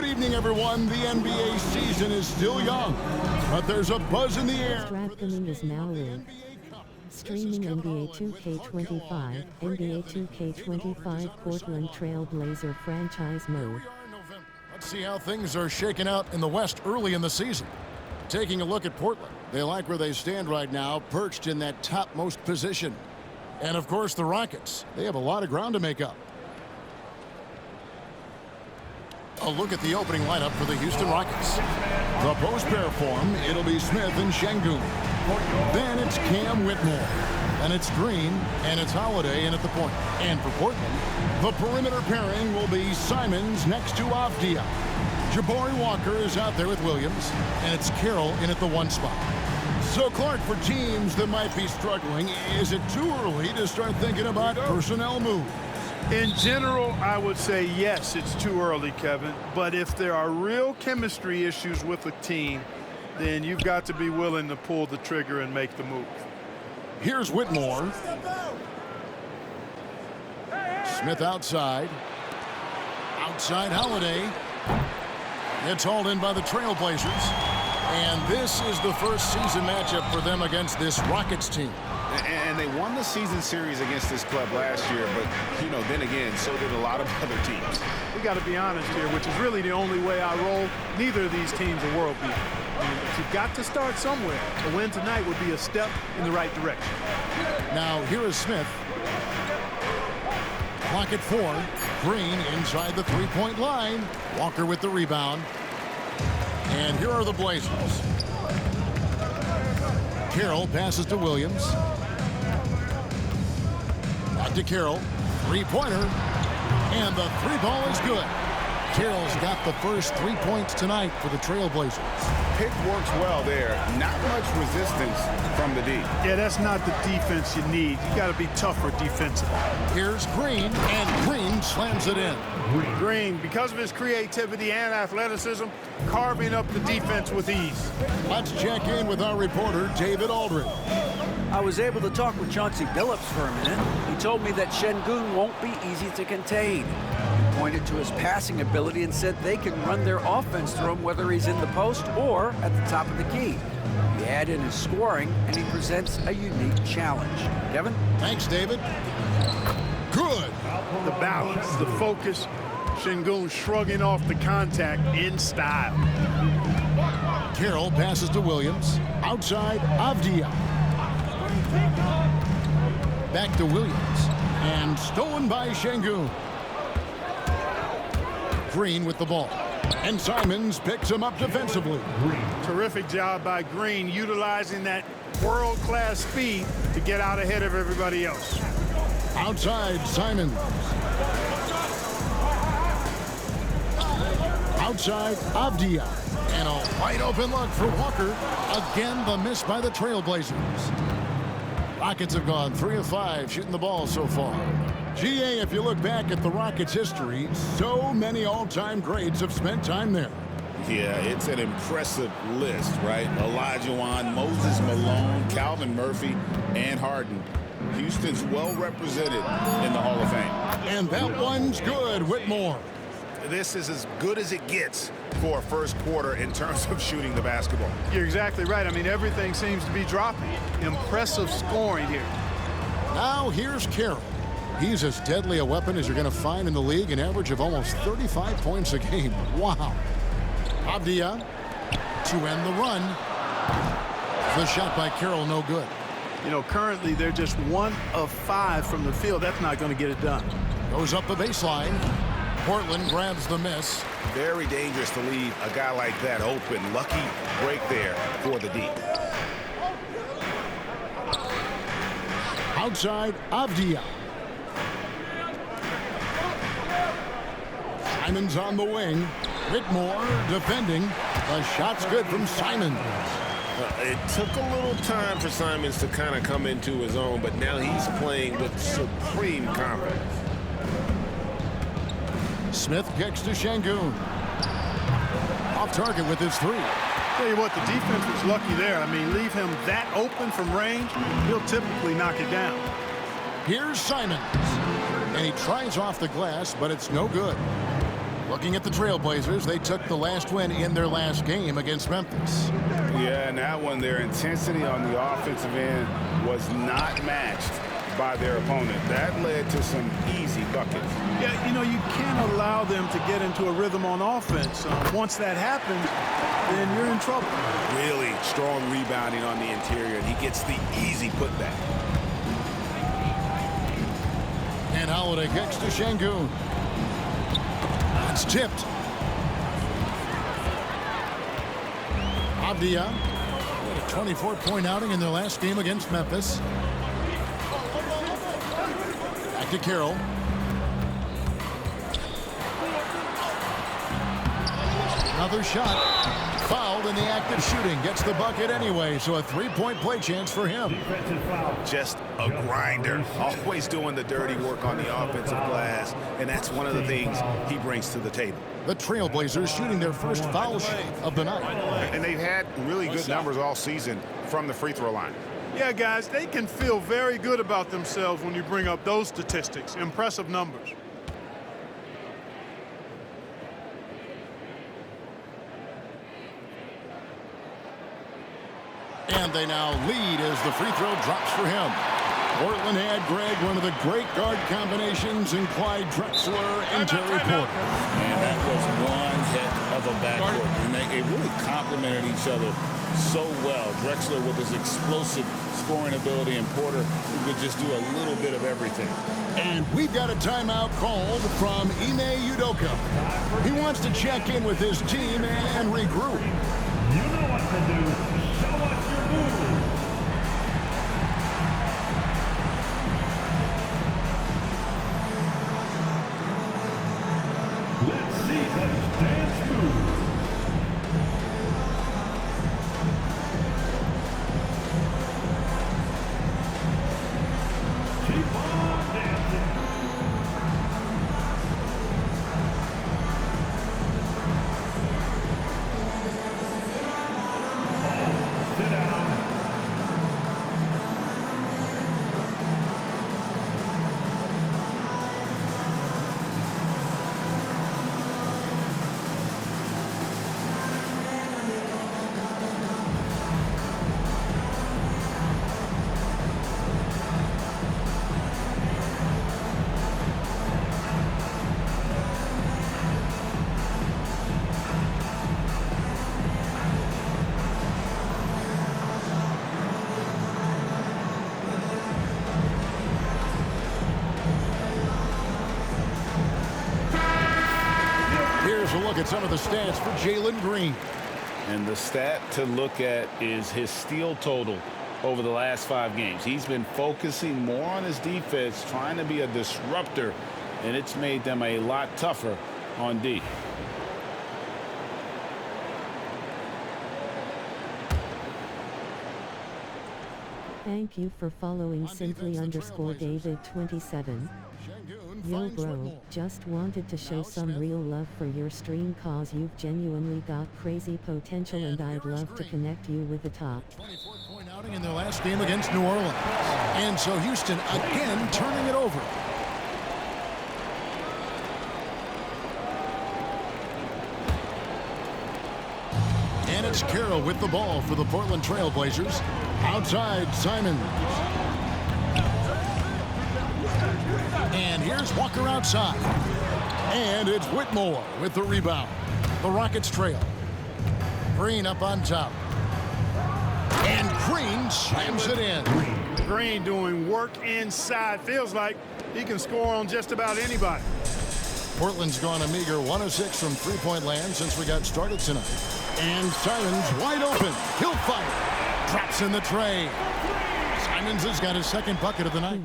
Good evening, everyone. The NBA season is still young, but there's a buzz in the air. Streaming is now live. Streaming NBA 2K25, NBA 2K25 Portland Trailblazer franchise mode. Let's see how things are shaking out in the West early in the season. Taking a look at Portland. They like where they stand right now, perched in that topmost position. And, of course, the Rockets. They have a lot of ground to make up. A look at the opening lineup for the Houston Rockets. The post pair form, it'll be Smith and Şengün. Then it's Cam Whitmore. And it's Green, and it's Holiday in at the point. And for Portland, the perimeter pairing will be Simons next to Avdija. Jabari Walker is out there with Williams, and it's Carroll in at the 1 spot. So, Clark, for teams that might be struggling, is it too early to start thinking about personnel moves? In general, I would say yes, it's too early, Kevin. But if there are real chemistry issues with a team, then you've got to be willing to pull the trigger and make the move. Here's Whitmore. Smith outside. Outside Holiday. It's hauled in by the Trailblazers. And this is the first season matchup for them against this Rockets team. And they won the season series against this club last year, but, then again, so did a lot of other teams. We got to be honest here, which is really the only way I roll. Neither of these teams are world beaters. But you've got to start somewhere. A win tonight would be a step in the right direction. Now, here is Smith. Clock at 4. Green inside the three-point line. Walker with the rebound. And here are the Blazers. Carroll passes to Williams. Back to Carroll. Three-pointer. And the three ball is good. Carroll's got the first 3 points tonight for the Trailblazers. Pick works well there. Not much resistance from the D. Yeah, that's not the defense you need. You got to be tougher defensively. Here's Green, and Green slams it in. Green, because of his creativity and athleticism, carving up the defense with ease. Let's check in with our reporter, David Aldridge. I was able to talk with Chauncey Billups for a minute. He told me that Şengün won't be easy to contain. He pointed to his passing ability and said they can run their offense through him whether he's in the post or at the top of the key. You add in his scoring, and he presents a unique challenge. Kevin? Thanks, David. Good. The balance, the focus, Şengün shrugging off the contact in style. Carroll passes to Williams. Outside, Avdija. Back to Williams. And stolen by Şengün. Green with the ball. And Simons picks him up defensively. Terrific job by Green, utilizing that world-class speed to get out ahead of everybody else. Outside, Simons. Outside, Avdija. And a wide open look for Walker. Again, the miss by the Trailblazers. Rockets have gone 3 of 5 shooting the ball so far. GA, if you look back at the Rockets' history, so many all-time greats have spent time there. Yeah, it's an impressive list, right? Olajuwon, Moses Malone, Calvin Murphy, and Harden. Houston's well represented in the Hall of Fame. And that one's good, Whitmore. This is as good as it gets for a first quarter in terms of shooting the basketball. You're exactly right. I mean, everything seems to be dropping. Impressive scoring here. Now here's Carroll. He's as deadly a weapon as you're going to find in the league, an average of almost 35 points a game. Wow. Avdija to end the run. The shot by Carroll, no good. Currently they're just 1 of 5 from the field. That's not going to get it done. Goes up the baseline. Portland grabs the miss. Very dangerous to leave a guy like that open. Lucky break there for the D. Outside, Avdija. Simons on the wing. Whitmore defending. The shot's good from Simons. It took a little time for Simons to kind of come into his own, but now he's playing with supreme confidence. Smith kicks to Şengün. Off target with his 3. Tell you what, the defense was lucky there. I mean, leave him that open from range, he'll typically knock it down. Here's Simons. And he tries off the glass, but it's no good. Looking at the Trailblazers, they took the last win in their last game against Memphis. Yeah, and that one, their intensity on the offensive end was not matched by their opponent. That led to some easy buckets. Yeah, you know, you can't allow them to get into a rhythm on offense. Once that happens, then you're in trouble. Really strong rebounding on the interior, and he gets the easy putback. And Holiday kicks to Şengün. It's tipped. Avdia had a 24-point outing in their last game against Memphis. Back to Carroll. Another shot. Fouled in the act of shooting. Gets the bucket anyway, so a three-point play chance for him. Just a grinder. Always doing the dirty work on the offensive glass, and that's one of the things he brings to the table. The Trailblazers shooting their first foul shot of the night. And they've had really good numbers all season from the free throw line. Yeah, guys, they can feel very good about themselves when you bring up those statistics. Impressive numbers. And they now lead as the free throw drops for him. Portland had, Greg, one of the great guard combinations in Clyde Drexler and Terry Porter. And that was one heck of a backcourt. And they really complemented each other so well. Drexler with his explosive scoring ability, and Porter who could just do a little bit of everything. And we've got a timeout called from Ime Udoka. He wants to check in with his team and regroup. You know what to do. Show us your move. Let's see those dance moves. Keep on dancing. Sit down. Here's a look at some of the stats for Jalen Green. And the stat to look at is his steal total over the last 5 games. He's been focusing more on his defense, trying to be a disruptor, and it's made them a lot tougher on D. Thank you for following Simply_David27. Yo bro, just wanted to show some real love for your stream cause you've genuinely got crazy potential and I'd love to connect you with the top. 24-point outing in their last game against New Orleans. And so Houston again turning it over. And it's Carroll with the ball for the Portland Trailblazers. Outside, Simons. And here's Walker outside. And it's Whitmore with the rebound. The Rockets trail. Green up on top. And Green slams it in. Green doing work inside. Feels like he can score on just about anybody. Portland's gone a meager 1 of 6 from three-point land since we got started tonight. And Simons wide open. He'll fire. Drops in the tray. Simons has got his second bucket of the night.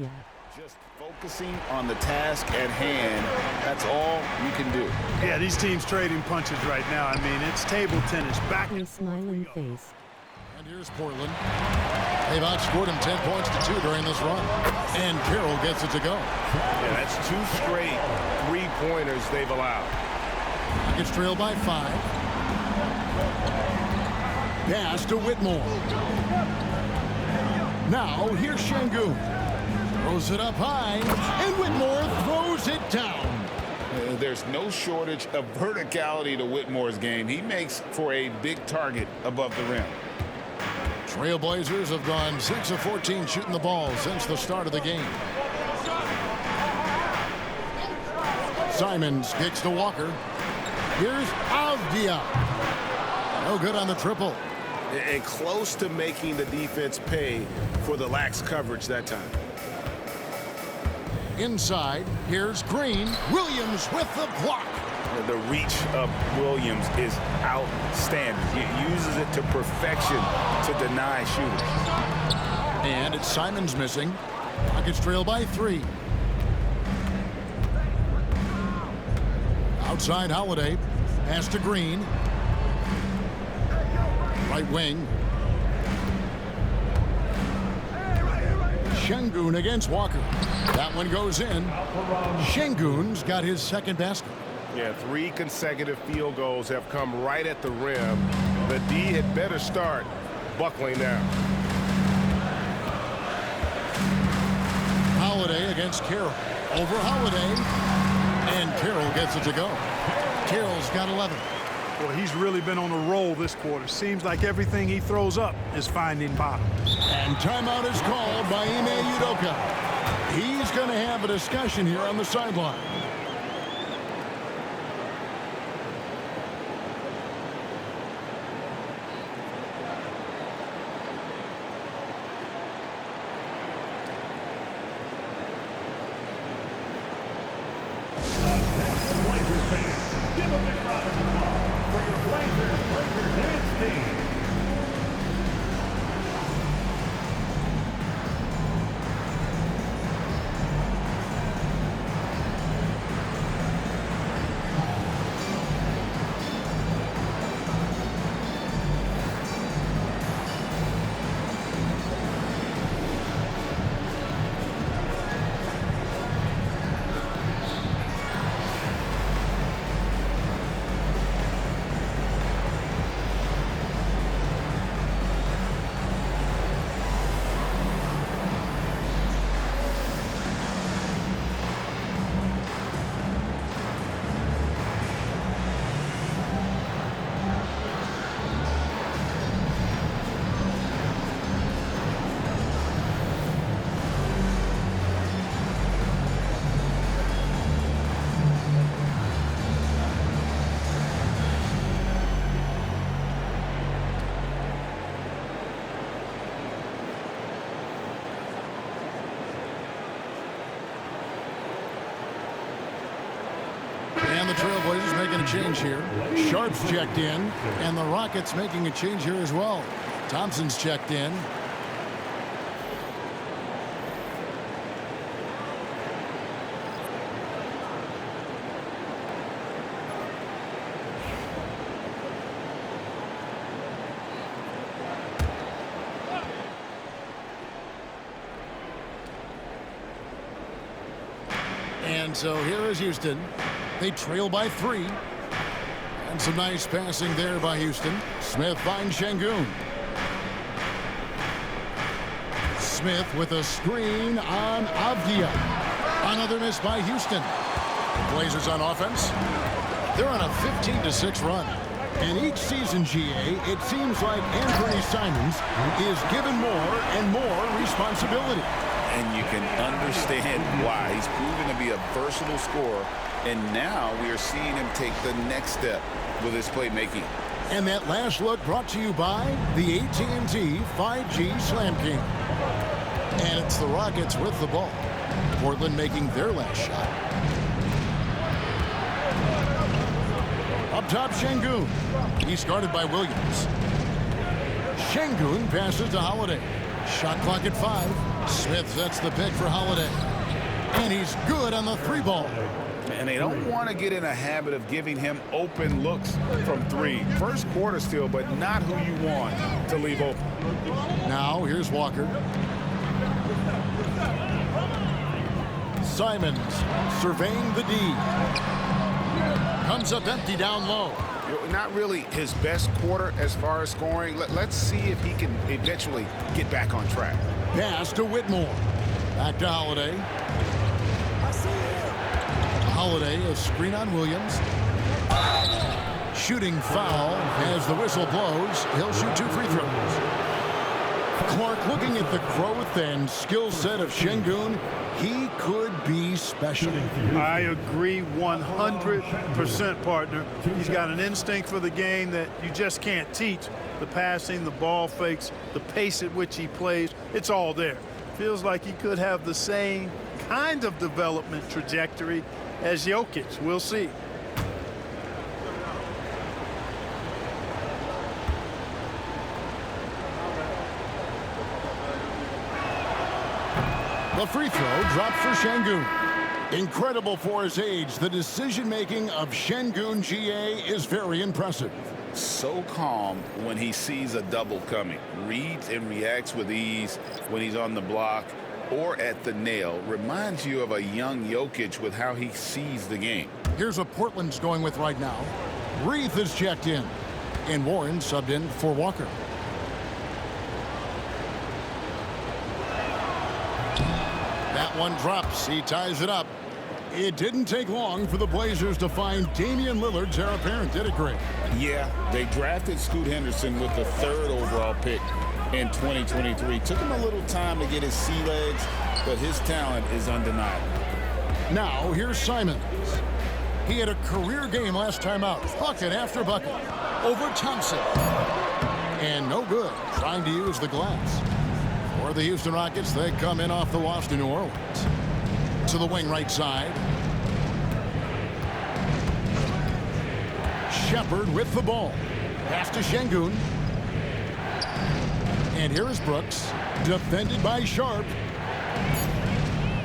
Just focusing on the task at hand. That's all you can do. Yeah, these teams trading punches right now. I mean, it's table tennis. Back. A smiling face. And here's Portland. They've outscored him 10 points to 2 during this run. And Carroll gets it to go. Yeah, that's 2 straight three-pointers they've allowed. Rockets trail by 5. Pass to Whitmore. Now here's Şengün. Throws it up high, and Whitmore throws it down. There's no shortage of verticality to Whitmore's game. He makes for a big target above the rim. Trailblazers have gone 6 of 14 shooting the ball since the start of the game. Simons kicks to Walker. Here's Avdia. No good on the triple. And close to making the defense pay for the lax coverage that time. Inside, here's Green. Williams with the block. The reach of Williams is outstanding. He uses it to perfection to deny shooters. And it's Simons missing. Rockets trail by 3. Outside Holiday. Pass to Green. Right wing. Şengün against Walker. That one goes in. Şengün's got his second basket. Yeah, 3 consecutive field goals have come right at the rim. The D had better start buckling now. Holiday against Carroll. Over Holiday. And Carroll gets it to go. Carroll's got 11. Well, he's really been on a roll this quarter. Seems like everything he throws up is finding bottom. And timeout is called by Ime Udoka. He's going to have a discussion here on the sideline. Give a big round of applause for your Blazers dance team. And the Trailblazers making a change here. Sharp's checked in, and the Rockets making a change here as well. Thompson's checked in. And so here is Houston. They trail by 3. And some nice passing there by Houston. Smith finds Şengün. Smith with a screen on Avdia. Another miss by Houston. Blazers on offense. They're on a 15-6 run. And each season, GA, it seems like Anthony Simons is given more and more responsibility. And you can understand why. He's proven to be a versatile scorer, and now we are seeing him take the next step with his playmaking. And that last look brought to you by the AT&T 5G Slam King. And it's the Rockets with the ball. Portland making their last shot. Up top, Şengün. He's guarded by Williams. Şengün passes to Holiday. Shot clock at 5. Smith sets the pick for Holiday. And he's good on the 3-ball. And they don't want to get in a habit of giving him open looks from 3. First quarter still, but not who you want to leave open. Now here's Walker. Simons surveying the D. Comes up empty down low. Not really his best quarter as far as scoring. Let's see if he can eventually get back on track. Pass to Whitmore. Back to Holiday. Holiday, a screen on Williams. Shooting foul as the whistle blows. He'll shoot 2 free throws. Clark, looking at the growth and skill set of Şengün, he could be special. I agree 100%, partner. He's got an instinct for the game that you just can't teach. The passing, the ball fakes, the pace at which he plays, it's all there. Feels like he could have the same kind of development trajectory as Jokic. We'll see. The free throw dropped for Şengün. Incredible for his age. The decision-making of Şengün GA is very impressive. So calm when he sees a double coming. Reads and reacts with ease when he's on the block or at the nail. Reminds you of a young Jokic with how he sees the game. Here's what Portland's going with right now. Reith is checked in. And Warren subbed in for Walker. That one drops. He ties it up. It didn't take long for the Blazers to find Damian Lillard's heir apparent, did it, Greg? Yeah, they drafted Scoot Henderson with the 3rd overall pick in 2023. Took him a little time to get his sea legs, but his talent is undeniable. Now, here's Simons. He had a career game last time out. Bucket after bucket. Over Thompson. And no good. Trying to use the glass. For the Houston Rockets, they come in off the wash to New Orleans. To the wing right side. Shepard with the ball. Pass to Şengün. And here is Brooks. Defended by Sharp.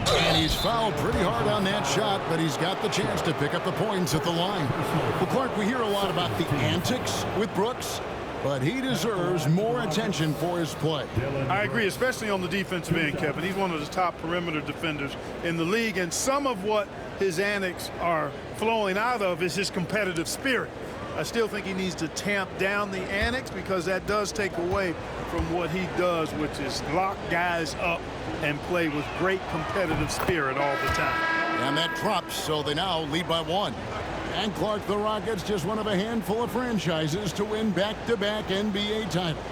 And he's fouled pretty hard on that shot, but he's got the chance to pick up the points at the line. Well, Clark, we hear a lot about the antics with Brooks, but he deserves more attention for his play. I agree, especially on the defensive end, Kevin. He's one of the top perimeter defenders in the league, and some of what his antics are flowing out of is his competitive spirit. I still think he needs to tamp down the antics because that does take away from what he does, which is lock guys up and play with great competitive spirit all the time. And that drops, so they now lead by 1. And Clark, the Rockets, just one of a handful of franchises to win back-to-back NBA titles.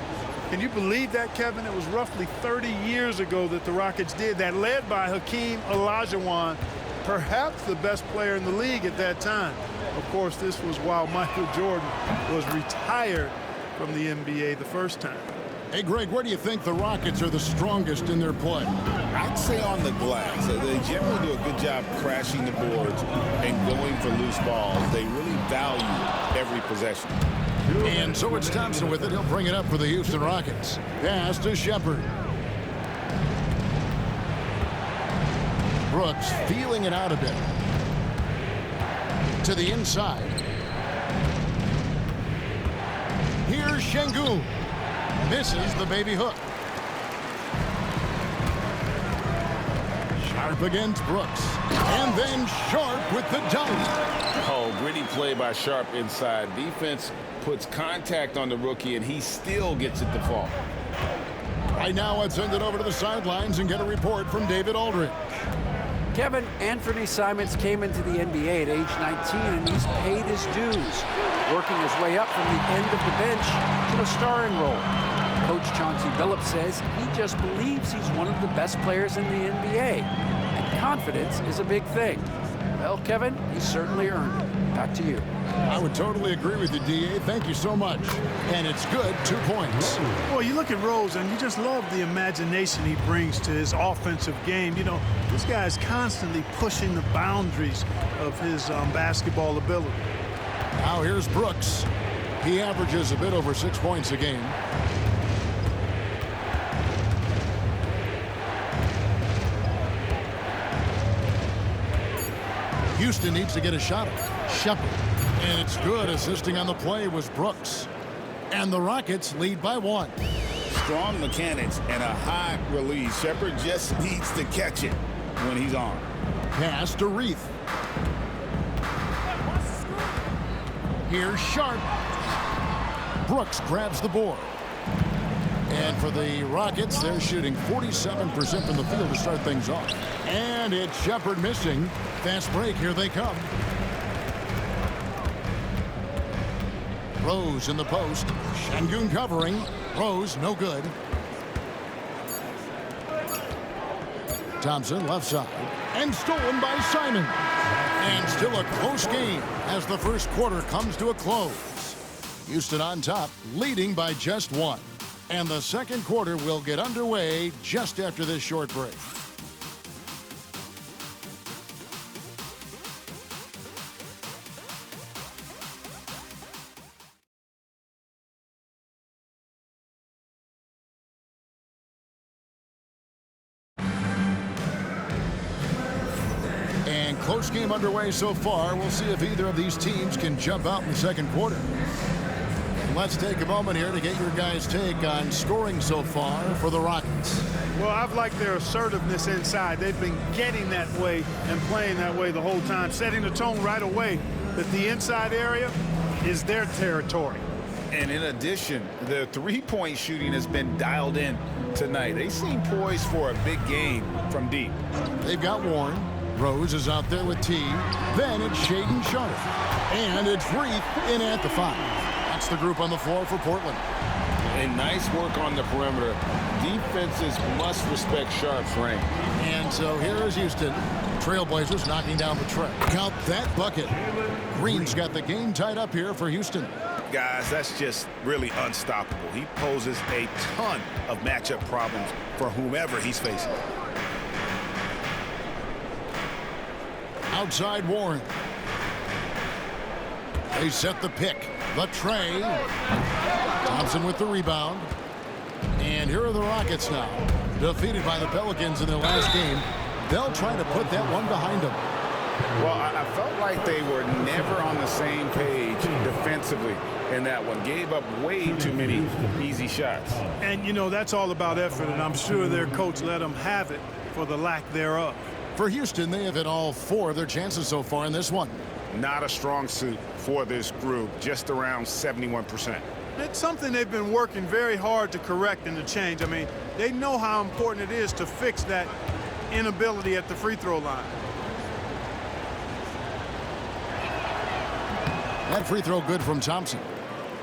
Can you believe that, Kevin? It was roughly 30 years ago that the Rockets did that, led by Hakeem Olajuwon, perhaps the best player in the league at that time. Of course, this was while Michael Jordan was retired from the NBA the first time. Hey, Greg, where do you think the Rockets are the strongest in their play? I'd say on the glass. They generally do a good job crashing the boards and going for loose balls. They really value every possession. And so it's Thompson with it. He'll bring it up for the Houston Rockets. Pass to Shepard. Brooks feeling it out a bit. To the inside. Here's Şengün. Misses the baby hook. Sharp against Brooks. And then Sharp with the dunk. Oh, gritty play by Sharp inside. Defense puts contact on the rookie, and he still gets it to fall. Right now, let's send it over to the sidelines and get a report from David Aldridge. Kevin, Anthony Simons came into the NBA at age 19, and he's paid his dues, working his way up from the end of the bench to a starring role. Coach Chauncey Billups says he just believes he's one of the best players in the NBA, and confidence is a big thing. Well, Kevin, he certainly earned it. Back to you. I would totally agree with you, D.A. Thank you so much. And it's good, 2 points. Well, you look at Rose, and you just love the imagination he brings to his offensive game. You know, this guy is constantly pushing the boundaries of his basketball ability. Now here's Brooks. He averages a bit over 6 points a game. Houston needs to get a shot at Shepard. And it's good. Assisting on the play was Brooks. And the Rockets lead by 1. Strong mechanics and a high release. Shepard just needs to catch it when he's on. Pass to Reith. Here's Sharp. Brooks grabs the board. And for the Rockets, they're shooting 47% from the field to start things off. And it's Shepard missing. Fast break, here they come. Rose in the post. Şengün covering. Rose, no good. Thompson, left side. And stolen by Simon. And still a close game as the first quarter comes to a close. Houston on top, leading by just one. And the second quarter will get underway just after this short break. And close game underway so far. We'll see if either of these teams can jump out in the second quarter. Let's take a moment here to get your guys' take on scoring so far for the Rockets. Well, I've liked their assertiveness inside. They've been getting that way and playing that way the whole time, setting the tone right away that the inside area is their territory. And in addition, their three-point shooting has been dialed in tonight. They seem poised for a big game from deep. They've got Warren. Rose is out there with T. Then it's Shaedon Sharpe. And it's Reith in at the 5. That's the group on the floor for Portland. And nice work on the perimeter. Defenses must respect Sharpe's range. And so here is Houston. Trailblazers knocking down the tray. Count that bucket. Green's got the game tied up here for Houston. Guys, that's just really unstoppable. He poses a ton of matchup problems for whomever he's facing. Outside Warren. They set the pick. The tray. Thompson with the rebound. And here are the Rockets now. Defeated by the Pelicans in their last game. They'll try to put that one behind them. Well, I felt like they were never on the same page defensively in that one. Gave up way too many easy shots. And, you know, that's all about effort, and I'm sure their coach let them have it for the lack thereof. For Houston, they have hit all 4 of their chances so far in this one. Not a strong suit for this group, just around 71%. It's something they've been working very hard to correct and to change. I mean, they know how important it is to fix that inability at the free throw line. That free throw good from Thompson.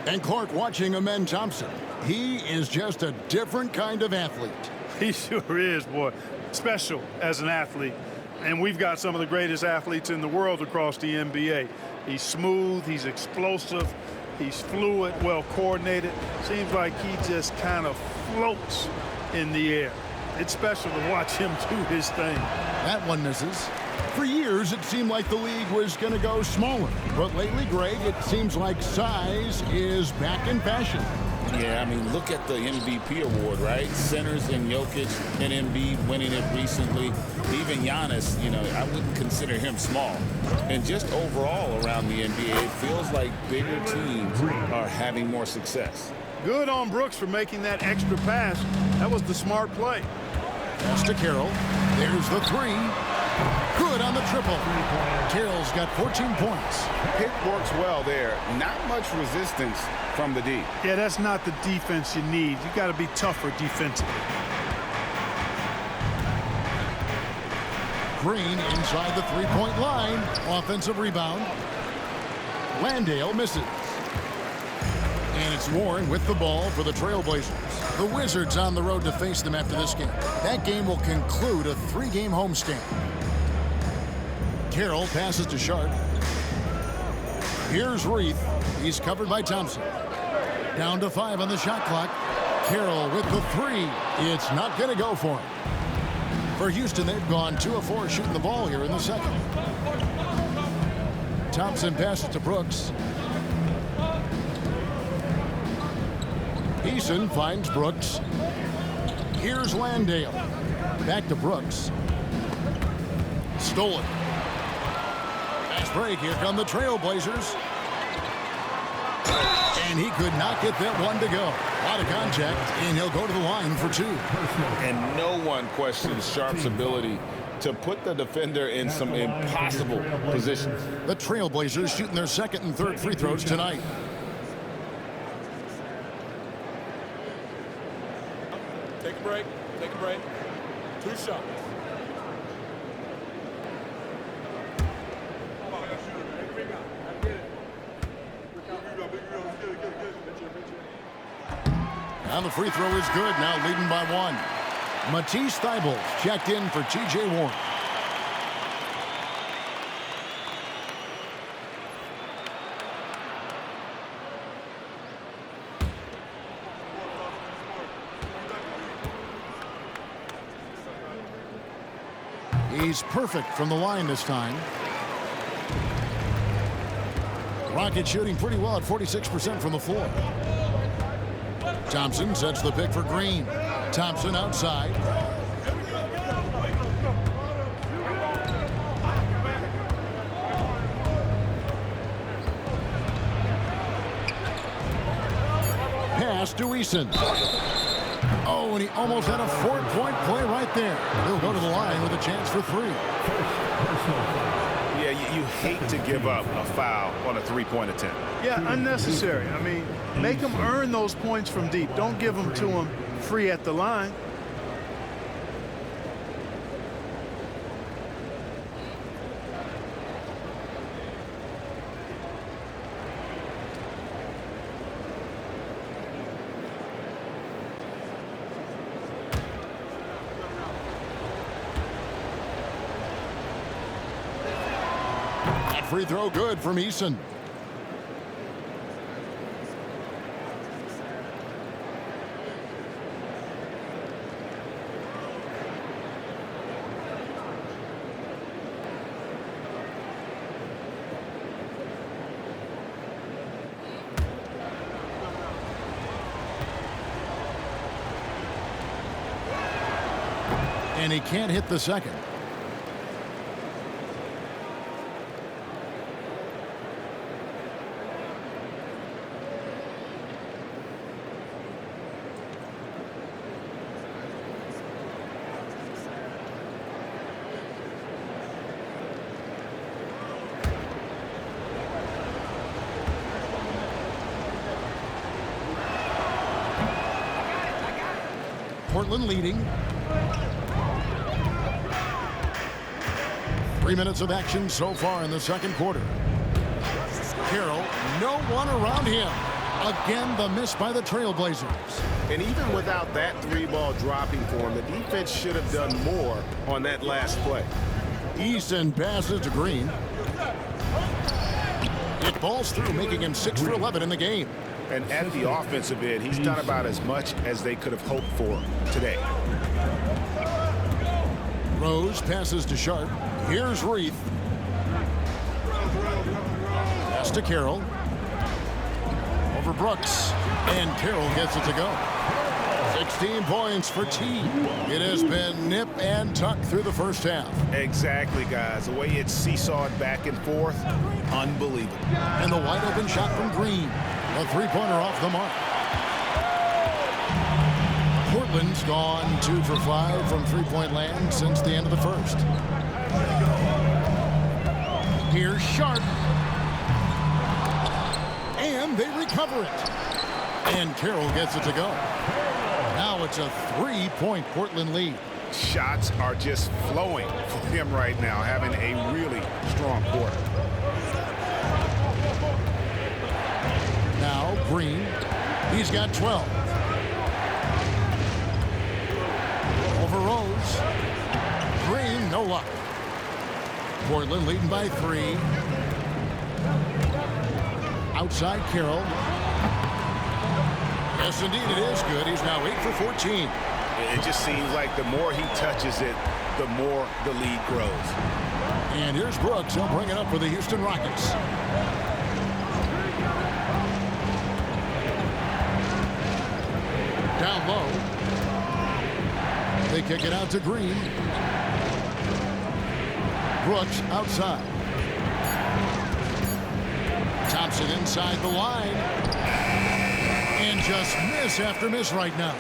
And Clark watching Amen Thompson. He is just a different kind of athlete. He sure is, boy. Special as an athlete. And we've got some of the greatest athletes in the world across the NBA. He's smooth, he's explosive, he's fluid, well coordinated. Seems like he just kind of floats in the air. It's special to watch him do his thing. That one misses. For years, it seemed like the league was going to go smaller. But lately, Greg, it seems like size is back in fashion. Yeah, I mean, look at the MVP award, right? Centers and Jokic and Embiid winning it recently. Even Giannis, you know, I wouldn't consider him small. And just overall around the NBA, it feels like bigger teams are having more success. Good on Brooks for making that extra pass. That was the smart play. Pass to Carroll. There's the 3. Good on the triple. Carroll's got 14 points. Pick works well there. Not much resistance from the D. Yeah, that's not the defense you need. You got to be tougher defensively. Green inside the 3-point line. Offensive rebound. Landale misses. And it's Warren with the ball for the Trailblazers. The Wizards on the road to face them after this game. That game will conclude a 3-game homestand. Carroll passes to Sharpe. Here's Reith. He's covered by Thompson. Down to 5 on the shot clock. Carroll with the 3. It's not going to go for him. For Houston, they've gone 2 of 4 shooting the ball here in the second. Thompson passes to Brooks. Eason finds Brooks. Here's Landale. Back to Brooks. Stolen. Fast break. Here come the Trailblazers. And he could not get that one to go. A lot of contact, and he'll go to the line for 2. And no one questions Sharpe's ability to put the defender in some impossible positions. The Trailblazers shooting their second and third free throws tonight. break. Take a break. 2 shots. And the free throw is good, now leading by 1. Matisse Thybulle checked in for T.J. Warren. He's perfect from the line this time. Rockets shooting pretty well at 46% from the floor. Thompson sets the pick for Green. Thompson outside. Pass to Eason. Oh, and he almost had a 4-point play right there. He'll go to the line with a chance for 3. Yeah, you hate to give up a foul on a 3-point attempt. Yeah, unnecessary. I mean, make them earn those points from deep. Don't give them to them free at the line. Free throw good from Eason. And he can't hit the second. Portland leading. 3 minutes of action so far in the second quarter. Carroll, no one around him. Again, the miss by the Trailblazers. And even without that 3-ball dropping for him, the defense should have done more on that last play. Eason passes to Green. It balls through, making him 6 for 11 in the game. And at the offensive end, he's done about as much as they could have hoped for today. Rose passes to Sharp. Here's Reith. Pass to Carroll. Over Brooks. And Carroll gets it to go. 16 points for T. It has been nip and tuck through the first half. Exactly, guys. The way it's seesawed back and forth, unbelievable. And the wide open shot from Green. A 3-pointer off the mark. Portland's gone 2 for 5 from 3-point land since the end of the first. Here's Sharp. And they recover it. And Carroll gets it to go. Now it's a 3-point Portland lead. Shots are just flowing for him right now, having a really strong quarter. Now Green. He's got 12. Over Rose. Green, no luck. Portland leading by 3. Outside Carroll. Yes, indeed, it is good. He's now 8 for 14. It just seems like the more he touches it, the more the lead grows. And here's Brooks. He'll bring it up for the Houston Rockets. Down low. They kick it out to Green. Brooks outside. Thompson inside the line. And just miss after miss right now.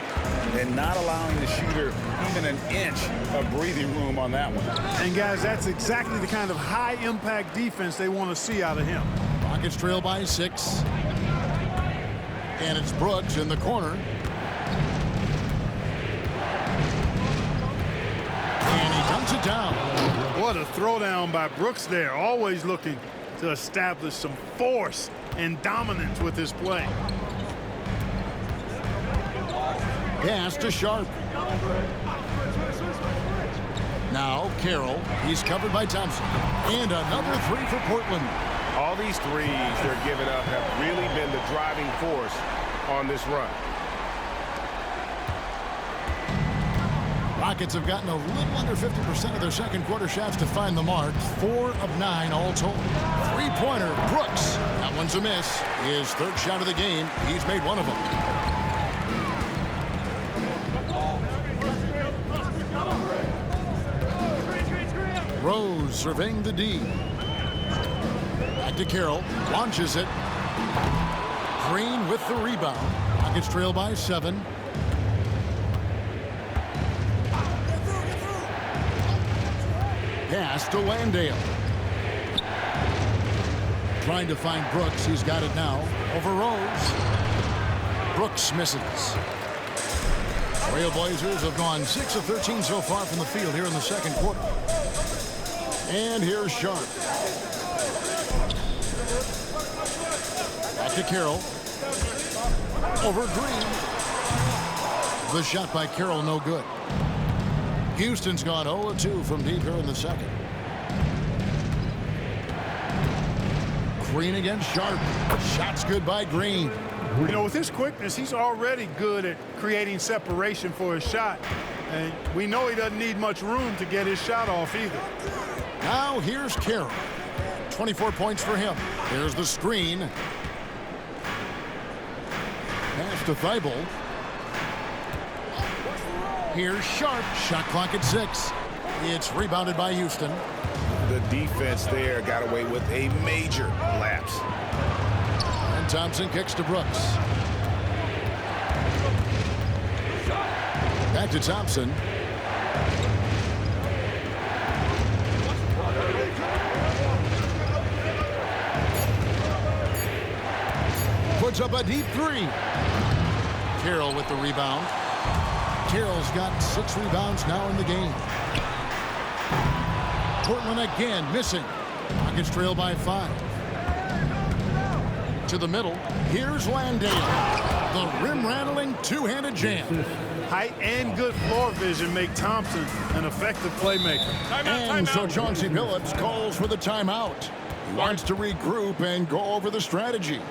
And not allowing the shooter even an inch of breathing room on that one. And guys, that's exactly the kind of high-impact defense they want to see out of him. Rockets trail by 6. And it's Brooks in the corner. brings it down. What a throwdown by Brooks there. Always looking to establish some force and dominance with his play. Pass to Sharp. Now Carroll. He's covered by Thompson. And another three for Portland. All these threes they're giving up have really been the driving force on this run. Rockets have gotten a little under 50% of their second quarter shots to find the mark. 4 of 9 all told. Three-pointer, Brooks. That one's a miss. His third shot of the game. He's made one of them. Rose surveying the D. Back to Carroll. Launches it. Green with the rebound. Rockets trail by 7. Pass to Landale. Trying to find Brooks. He's got it now. Over Rose. Brooks misses. Trailblazers have gone 6 of 13 so far from the field here in the second quarter. And here's Sharp. Back to Carroll. Over Green. The shot by Carroll no good. Houston's gone 0-2 from deep here in the second. Green against Sharp. Shot's good by Green. You know, with his quickness, he's already good at creating separation for his shot. And we know he doesn't need much room to get his shot off either. Now here's Carroll. 24 points for him. There's the screen. Pass to Thibault. Here's Sharp. Shot clock at 6. It's rebounded by Houston. The defense there got away with a major lapse. And Thompson kicks to Brooks. Back to Thompson. Puts up a deep 3. Carroll with the rebound. Carroll's got 6 rebounds now in the game. Portland again missing. Rockets trail by 5. To the middle. Here's Landale. The rim-rattling two-handed jam. Height and good floor vision make Thompson an effective playmaker. And so Chauncey Billups calls for the timeout. He wants to regroup and go over the strategy.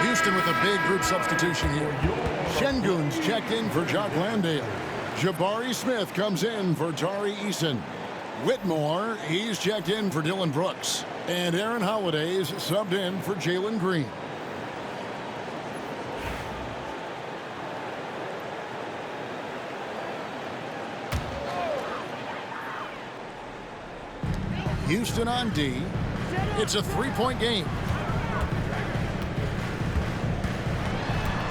Houston with a big group substitution here. Şengün's checked in for Jock Landale. Jabari Smith comes in for Tari Eason. Whitmore, he's checked in for Dylan Brooks. And Aaron Holiday's subbed in for Jalen Green. Houston on D. It's a 3-point game.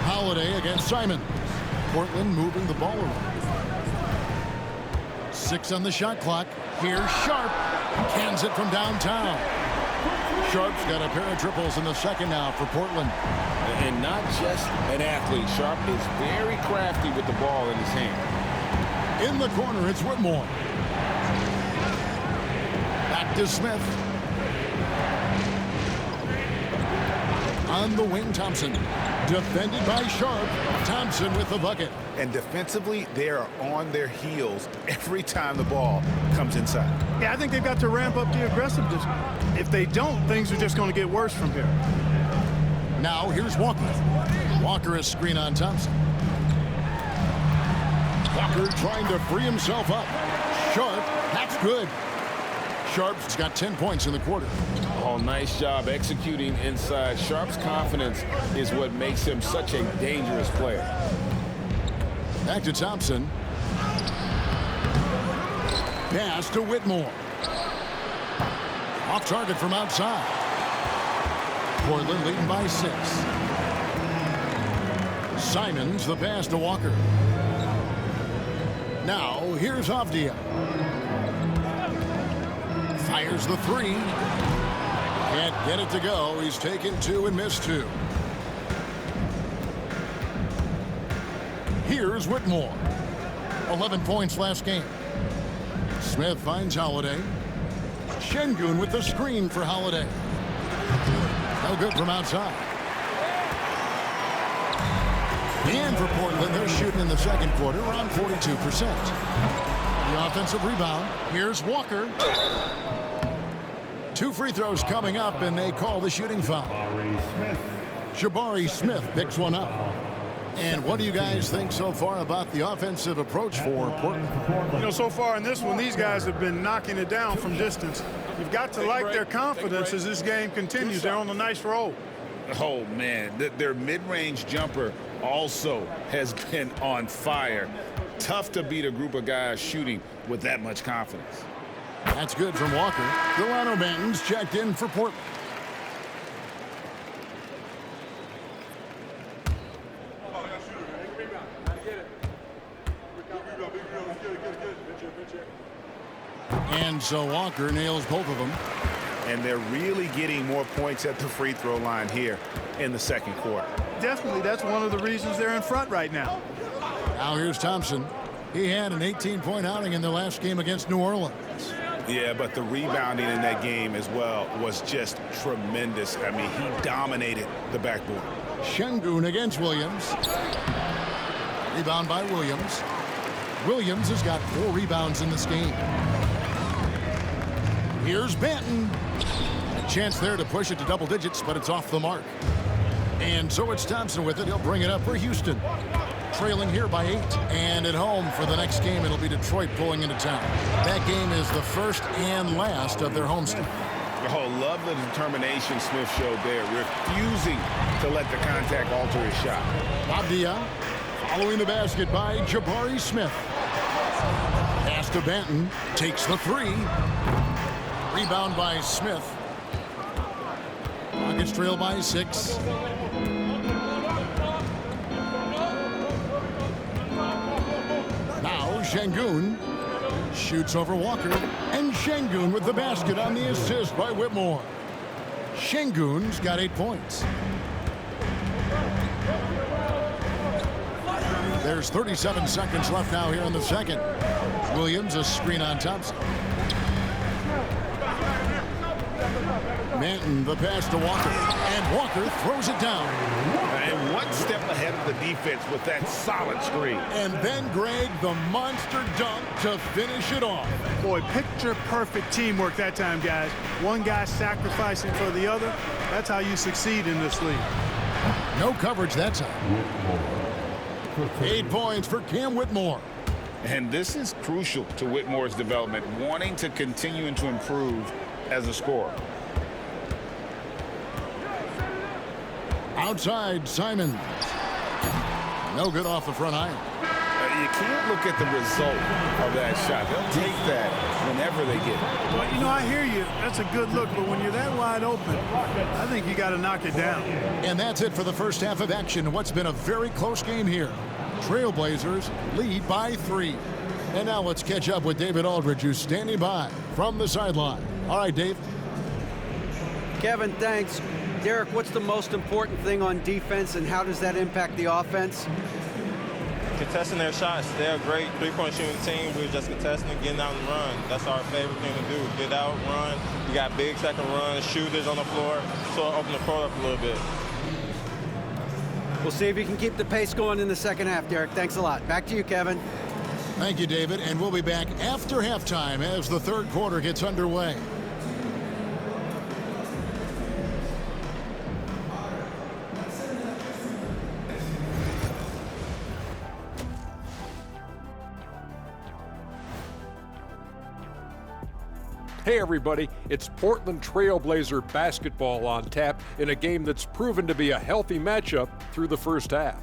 Holiday against Simon. Portland moving the ball around. 6 on the shot clock. Here's Sharp. Cans it from downtown. Sharp's got a pair of triples in the second now for Portland. And not just an athlete. Sharp is very crafty with the ball in his hand. In the corner, it's Whitmore. Back to Smith. On the wing, Thompson. Defended by Sharp. Thompson with the bucket. And defensively, they are on their heels every time the ball comes inside. Yeah, I think they've got to ramp up the aggressiveness. If they don't, things are just going to get worse from here. Now here's Walker. Walker is screen on Thompson. Walker trying to free himself up. Sharp, that's good. Sharp's got 10 points in the quarter. Oh, nice job executing inside. Sharp's confidence is what makes him such a dangerous player. Back to Thompson. Pass to Whitmore. Off target from outside. Portland leading by 6. Simons the pass to Walker. Now here's Avdia. Fires the 3. Can't get it to go. He's taken 2 and missed 2. Here's Whitmore. 11 points last game. Smith finds Holiday. Şengün with the screen for Holiday. No good from outside. And for Portland, they're shooting in the second quarter around 42%. The offensive rebound. Here's Walker. 2 free throws coming up, and they call the shooting foul. Jabari Smith picks one up. And what do you guys think so far about the offensive approach for Portland? You know, so far in this one, these guys have been knocking it down from distance. You've got to like their confidence as this game continues. They're on a nice roll. Oh, man, their mid-range jumper also has been on fire. Tough to beat a group of guys shooting with that much confidence. That's good from Walker. Delano Banton's checked in for Portland. And so Walker nails both of them. And they're really getting more points at the free throw line here in the second quarter. Definitely, that's one of the reasons they're in front right now. Now here's Thompson. He had an 18-point outing in the last game against New Orleans. Yeah, but the rebounding in that game as well was just tremendous. I mean, he dominated the backboard. Şengün against Williams. Rebound by Williams. Williams has got 4 rebounds in this game. Here's Banton. A chance there to push it to double digits, but it's off the mark. And so it's Thompson with it. He'll bring it up for Houston. Trailing here by 8. And at home for the next game, it'll be Detroit pulling into town. That game is the first and last of their homestand. Oh, love the determination Smith showed there, refusing to let the contact alter his shot. Avdia following the basket by Jabari Smith. Pass to Banton. Takes the 3. Rebound by Smith. Rockets trail by 6. Now Şengün shoots over Walker. And Şengün with the basket on the assist by Whitmore. Şengün's got 8 points. There's 37 seconds left now here in the second. Williams a screen on Thompson. Banton the pass to Walker. And Walker throws it down. And one step ahead of the defense with that solid screen. And then Greg the monster dunk to finish it off. Boy, picture-perfect teamwork that time, guys. One guy sacrificing for the other. That's how you succeed in this league. No coverage that time. 8 points for Cam Whitmore. And this is crucial to Whitmore's development, wanting to continue and to improve as a scorer. Outside, Simons. No good off the front iron. You can't look at the result of that shot. They'll take that whenever they get it. Well, you know, I hear you. That's a good look, but when you're that wide open, I think you got to knock it down. And that's it for the first half of action. What's been a very close game here. Trailblazers lead by 3. And now let's catch up with David Aldridge, who's standing by from the sideline. All right, Dave. Kevin, thanks. Derek, what's the most important thing on defense, and how does that impact the offense? Contesting their shots. They're a great three-point shooting team. We're just contesting, getting out and run. That's our favorite thing to do. Get out, run. We got big second runs, shooters on the floor, so open the court up a little bit. We'll see if you can keep the pace going in the second half, Derek. Thanks a lot. Back to you, Kevin. Thank you, David. And we'll be back after halftime as the third quarter gets underway. Hey everybody, it's Portland Trailblazer basketball on tap in a game that's proven to be a healthy matchup through the first half.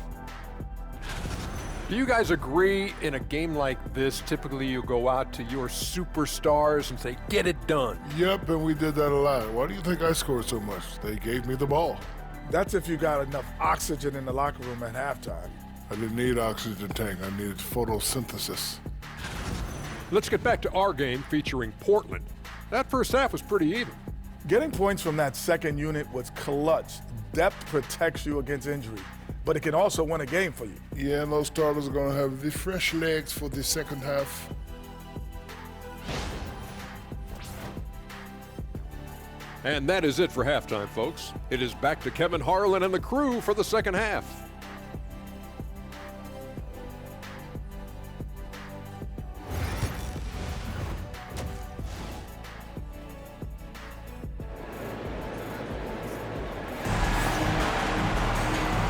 Do you guys agree in a game like this, typically you go out to your superstars and say, get it done? Yep, and we did that a lot. Why do you think I scored so much? They gave me the ball. That's if you got enough oxygen in the locker room at halftime. I didn't need oxygen tank. I needed photosynthesis. Let's get back to our game featuring Portland. That first half was pretty even. Getting points from that second unit was clutch. Depth protects you against injury, but it can also win a game for you. Yeah, and those starters are going to have the fresh legs for the second half. And that is it for halftime, folks. It is back to Kevin Harlan and the crew for the second half.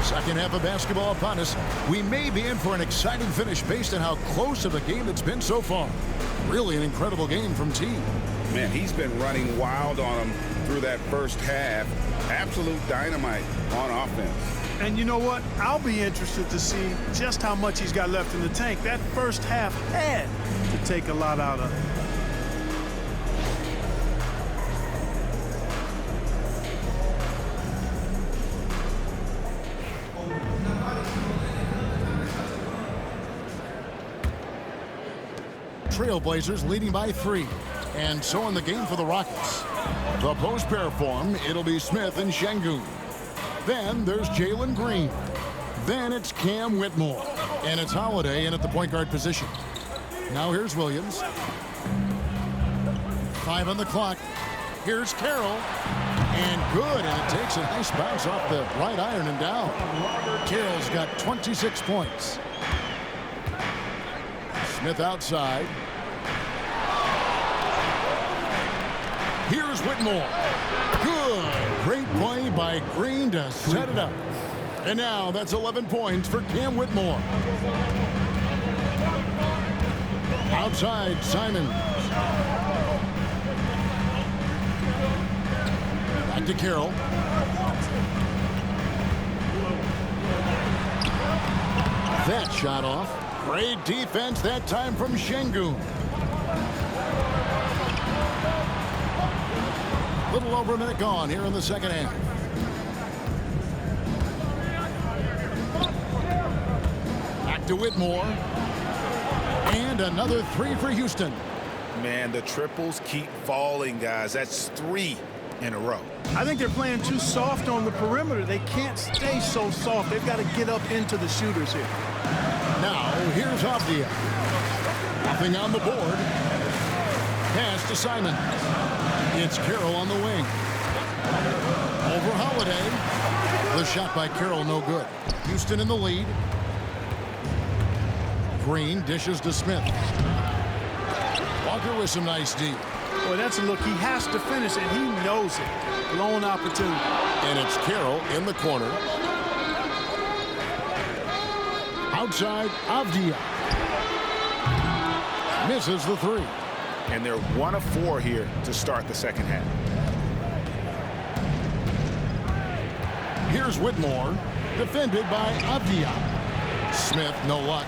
Second half of basketball upon us. We may be in for an exciting finish based on how close of a game it's been so far. Really an incredible game from T. Man, he's been running wild on him through that first half. Absolute dynamite on offense. And you know what? I'll be interested to see just how much he's got left in the tank. That first half had to take a lot out of him. Trailblazers leading by 3. And so in the game for the Rockets. The post pair form, it'll be Smith and Şengün. Then there's Jalen Green. Then it's Cam Whitmore. And it's Holiday in at the point guard position. Now here's Williams. 5 on the clock. Here's Carroll. And good, and it takes a nice bounce off the right iron and down. Carroll's got 26 points. Smith outside. Here's Whitmore. Good. Great play by Green to set it up. And now that's 11 points for Cam Whitmore. Outside, Simons. Back to Carroll. That shot off. Great defense that time from Şengün. Little over a minute gone here in the second half. Back to Whitmore. And another 3 for Houston. Man, the triples keep falling, guys. That's 3 in a row. I think they're playing too soft on the perimeter. They can't stay so soft. They've got to get up into the shooters here. Now, here's Avdia. Nothing on the board. Pass to Simon. It's Carroll on the wing. Over Holiday. The shot by Carroll, no good. Houston in the lead. Green dishes to Smith. Walker with some nice D. Boy, that's a look. He has to finish, and he knows it. Lone opportunity. And it's Carroll in the corner. Outside, Avdia. Misses the 3. And they're 1 of 4 here to start the second half. Here's Whitmore, defended by Avdia. Smith, no luck.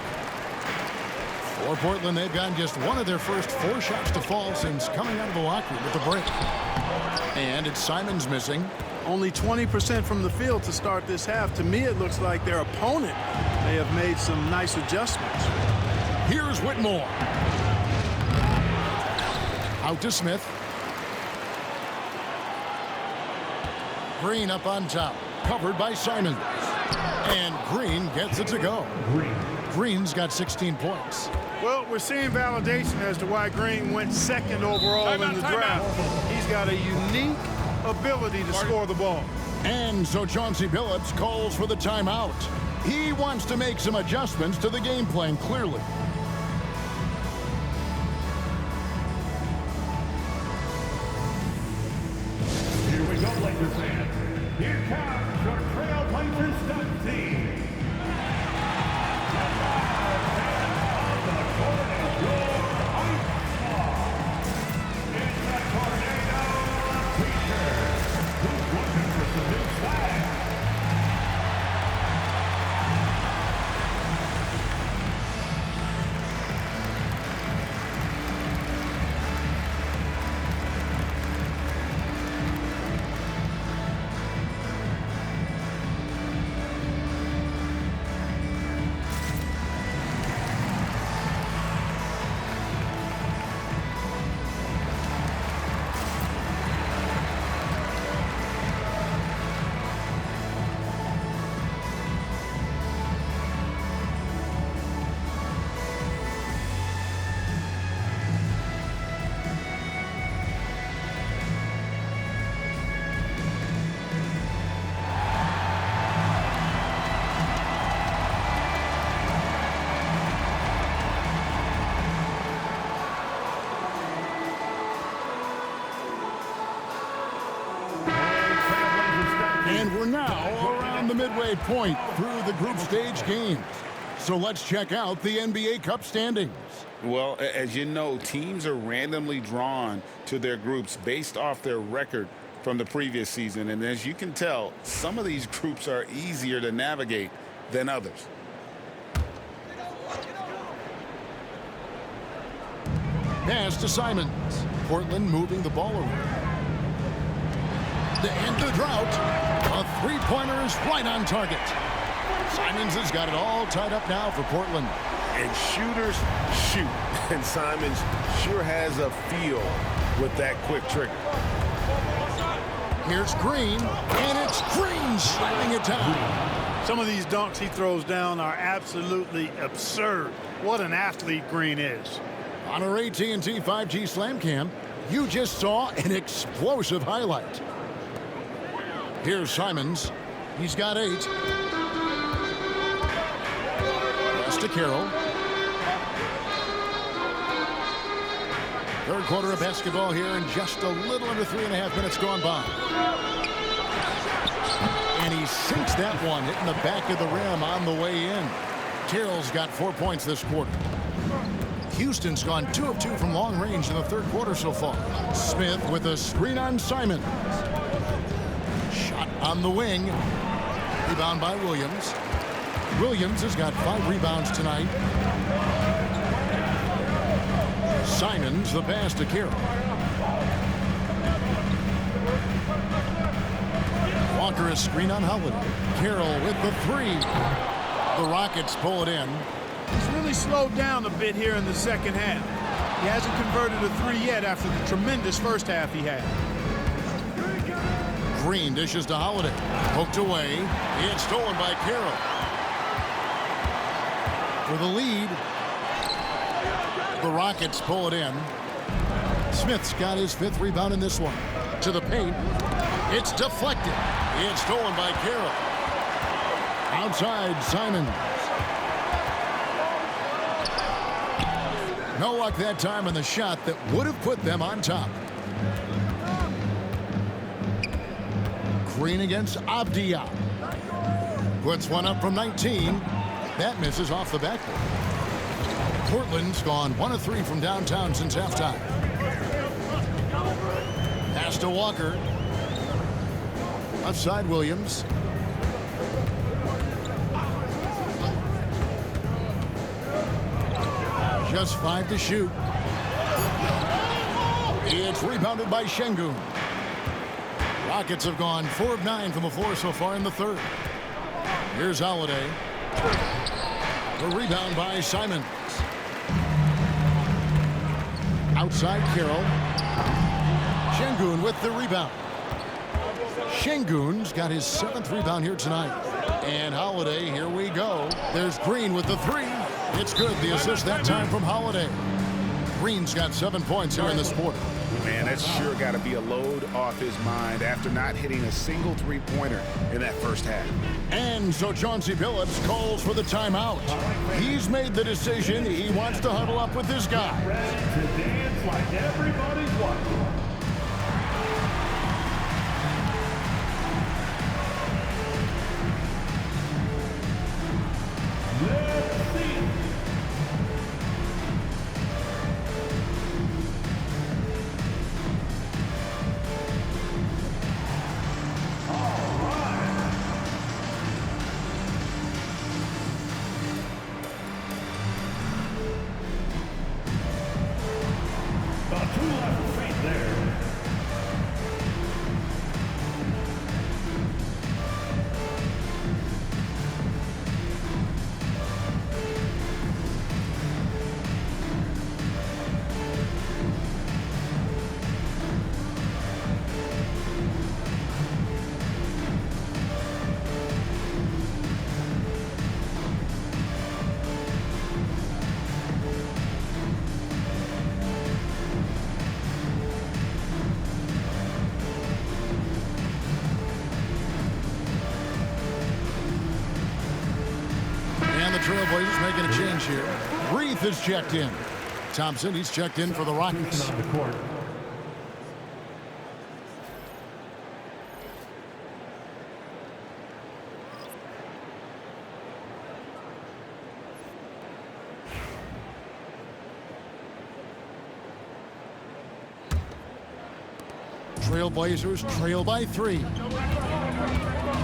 For Portland, they've gotten just one of their first 4 shots to fall since coming out of the locker room with the break. And it's Simons missing. Only 20% from the field to start this half. To me, it looks like their opponent may have made some nice adjustments. Here's Whitmore. Out to Smith. Green up on top. Covered by Simons. And Green gets it to go. Green's got 16 points. Well, we're seeing validation as to why Green went second overall in the draft. He's got a unique ability to score the ball. And so Chauncey Billups calls for the timeout. He wants to make some adjustments to the game plan, clearly. Here we go, Lakers fans. Here comes your Trailblazers stunt team. And now, the court is your ice squad. It's the tornado of teachers. Who's looking for some new style? And we're now around the midway point through the group stage games. So let's check out the NBA Cup standings. Well, as you know, teams are randomly drawn to their groups based off their record from the previous season. And as you can tell, some of these groups are easier to navigate than others. Pass to Simons. Portland moving the ball around. To end the drought, a three-pointer is right on target. Simons has got it all tied up now for Portland. And shooters shoot. And Simons sure has a feel with that quick trigger. Here's Green, and it's Green slamming it down. Some of these dunks he throws down are absolutely absurd. What an athlete Green is. On our AT&T 5G Slam Cam, you just saw an explosive highlight. Here's Simons. He's got 8. Pass to Carroll. Third quarter of basketball here, and just a little under 3.5 minutes gone by. And he sinks that one, hitting the back of the rim on the way in. Carroll's got 4 points this quarter. Houston's gone 2 of 2 from long range in the third quarter so far. Smith with a screen on Simons. Shot on the wing. Rebound by Williams. Williams has got 5 rebounds tonight. Simons the pass to Carroll. Walker a screen on Holiday. Carroll with the 3. The Rockets pull it in. He's really slowed down a bit here in the second half. He hasn't converted a 3 yet after the tremendous first half he had. Green dishes to Holiday. Poked away. It's stolen by Carroll. For the lead. The Rockets pull it in. Smith's got his 5th rebound in this one. To the paint. It's deflected. It's stolen by Carroll. Outside, Simons. No luck that time on the shot that would have put them on top. Green against Abdia. Puts one up from 19. That misses off the backboard. Portland's gone 1 of 3 from downtown since halftime. Pass to Walker. Outside Williams. Just 5 to shoot. It's rebounded by Şengün. Rockets have gone 4 of 9 from the floor so far in the third. Here's Holiday. The rebound by Simons. Outside Carroll. Şengün with the rebound. Şengün's got his 7th rebound here tonight. And Holiday, here we go. There's Green with the 3. It's good. The assist that time from Holiday. Green's got 7 points here in this quarter. Man, that's sure got to be a load off his mind after not hitting a single three-pointer in that first half. And so Chauncey Billups calls for the timeout. He's made the decision. He wants to huddle up with his guys. To dance like everybody's watching. Let's see. And the Trailblazers making a change here. Reith is checked in. Thompson, he's checked in for the Rockets. Trailblazers trail by 3.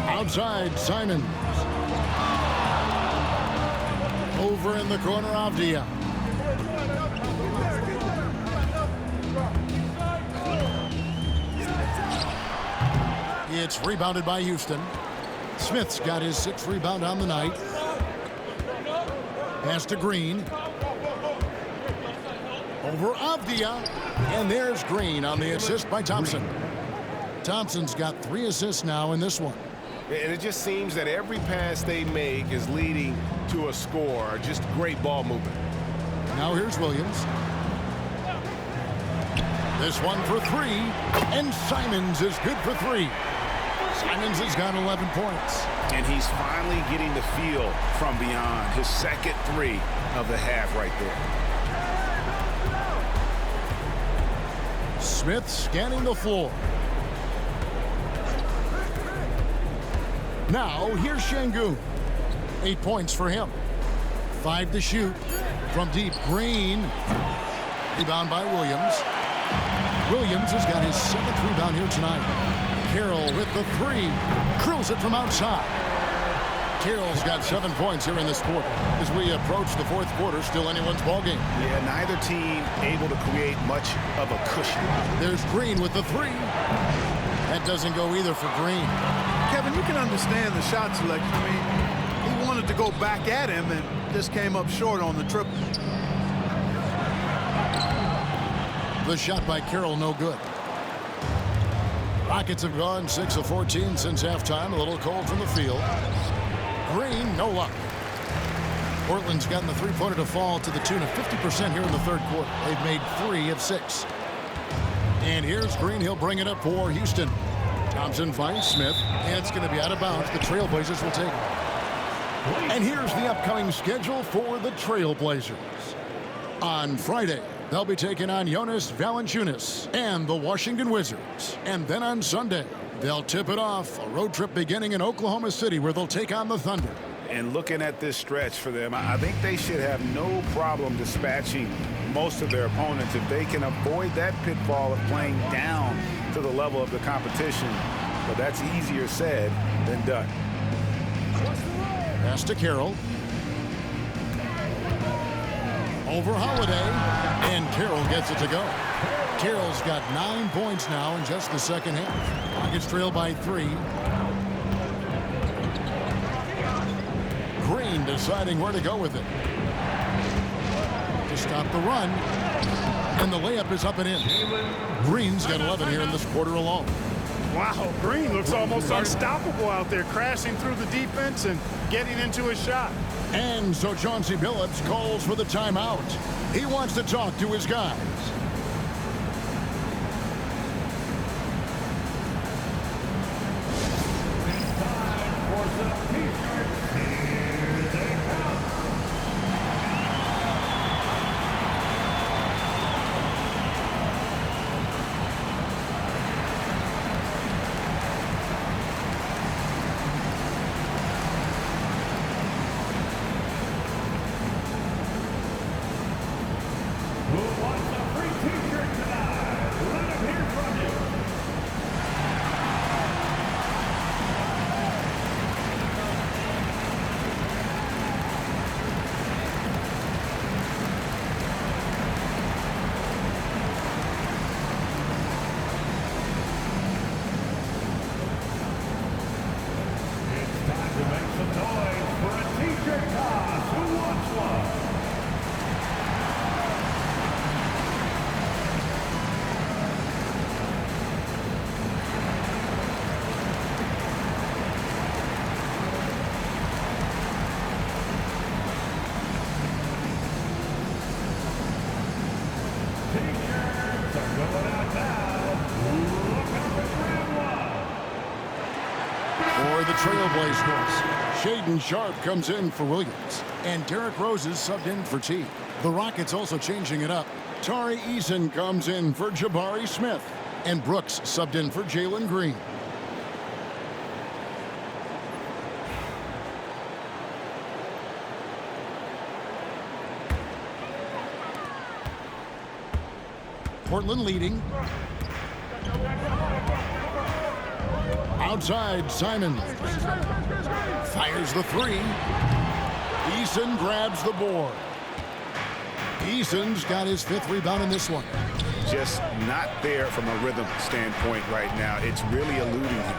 Outside, Simons. Over in the corner, Avdia. It's rebounded by Houston. Smith's got his 6th rebound on the night. Pass to Green. Over Avdia. And there's Green on the assist by Thompson. Thompson's got 3 assists now in this one. And it just seems that every pass they make is leading to a score. Just great ball movement. Now here's Williams. This one for 3. And Simons is good for 3. Simons has got 11 points. And he's finally getting the feel from beyond. His 2nd 3 of the half right there. Smith scanning the floor. Now, here's Şengün. 8 points for him. 5 to shoot. From deep, Green. Rebound by Williams. Williams has got his 7th rebound here tonight. Carroll with the 3. Curls it from outside. Carroll's got 7 points here in this quarter. As we approach the 4th quarter, still anyone's ballgame. Yeah, neither team able to create much of a cushion. There's Green with the 3. That doesn't go either for Green. Kevin, you can understand the shot selection. I mean, he wanted to go back at him and just came up short on the triple. The shot by Carroll, no good. Rockets have gone 6 of 14 since halftime. A little cold from the field. Green, no luck. Portland's gotten the three-pointer to fall to the tune of 50% here in the 3rd quarter. They've made 3 of 6. And here's Green. He'll bring it up for Houston. Thompson finds Smith, and it's going to be out of bounds. The Trailblazers will take it. And here's the upcoming schedule for the Trailblazers. On Friday, they'll be taking on Jonas Valanciunas and the Washington Wizards. And then on Sunday, they'll tip it off. A road trip beginning in Oklahoma City where they'll take on the Thunder. And looking at this stretch for them, I think they should have no problem dispatching most of their opponents if they can avoid that pitfall of playing down to the level of the competition. But that's easier said than done. Pass to Carroll. Over Holiday. And Carroll gets it to go. Carroll's got 9 points now in just the 2nd half. Rockets trail by 3. Green deciding where to go with it. to stop the run. And the layup is up and in. Green's got 11 here in this quarter alone. Wow, Green looks almost unstoppable out there, crashing through the defense and getting into a shot. And so Chauncey Billups calls for the timeout. He wants to talk to his guys. For the Trailblazers, Shaedon Sharpe comes in for Williams, and Derrick Rose is subbed in for T. The Rockets also changing it up. Tari Eason comes in for Jabari Smith, and Brooks subbed in for Jalen Green. Portland leading. Outside, Simons fires the three. Eason grabs the board. Eason's got his 5th rebound in this one. Just not there from a rhythm standpoint right now. It's really eluding him.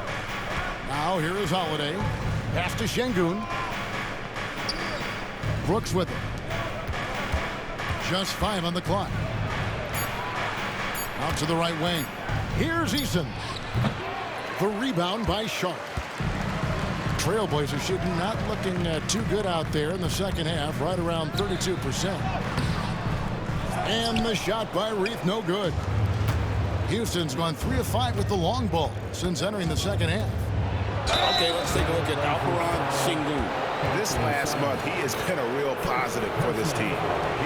Now here is Holiday. Pass to Şengün. Brooks with it. Just 5 on the clock. Out to the right wing. Here's Eason. The rebound by Sharpe. Trailblazers shooting not looking too good out there in the second half, right around 32%. And the shot by Reith, no good. Houston's gone 3 of 5 with the long ball since entering the second half. Okay, let's take a look at Alperen Şengün. This last month, he has been a real positive for this team.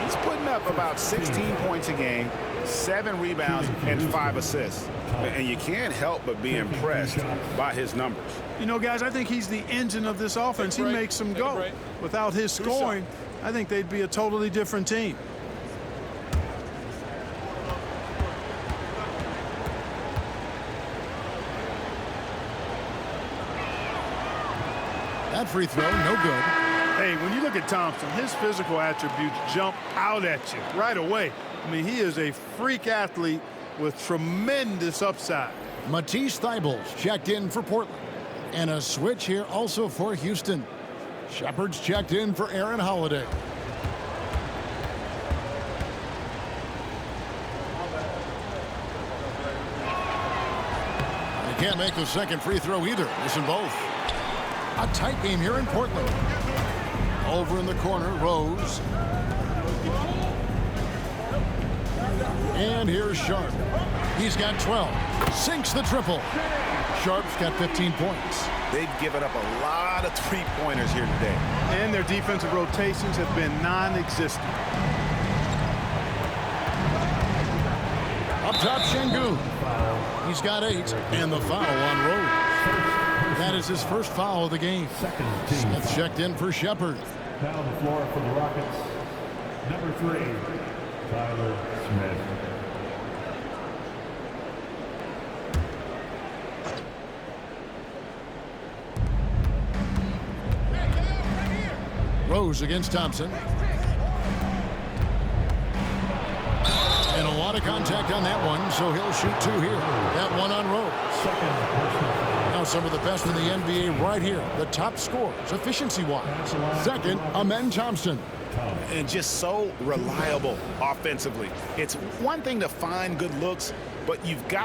He's putting up about 16 points a game, 7 rebounds, and 5 assists. And you can't help but be impressed by his numbers. You know, guys, I think he's the engine of this offense. He makes them go. Without his scoring, I think they'd be a totally different team. That free throw, no good. Hey, when you look at Thompson, his physical attributes jump out at you right away. I mean, he is a freak athlete with tremendous upside. Matisse Thybulle's checked in for Portland. And a switch here also for Houston. Shepard's checked in for Aaron Holiday. They can't make the second free throw either. Missing both. A tight game here in Portland. Over in the corner, Rose. And here's Sharpe. He's got 12. Sinks the triple. Sharpe's got 15 points. They've given up a lot of three-pointers here today. And their defensive rotations have been non-existent. Up top, Şengün. He's got 8. And the foul on Rose. That is his first foul of the game. Smith checked in for Shepard. Down on the floor for the Rockets, number 3, Tyler Smith. Rose against Thompson. And a lot of contact on that one, so he'll shoot 2 here. That one on Rose. Now some of the best in the NBA right here. The top scorers, efficiency-wise. Second, Amen Thompson. and just so reliable offensively. It's one thing to find good looks, but you've got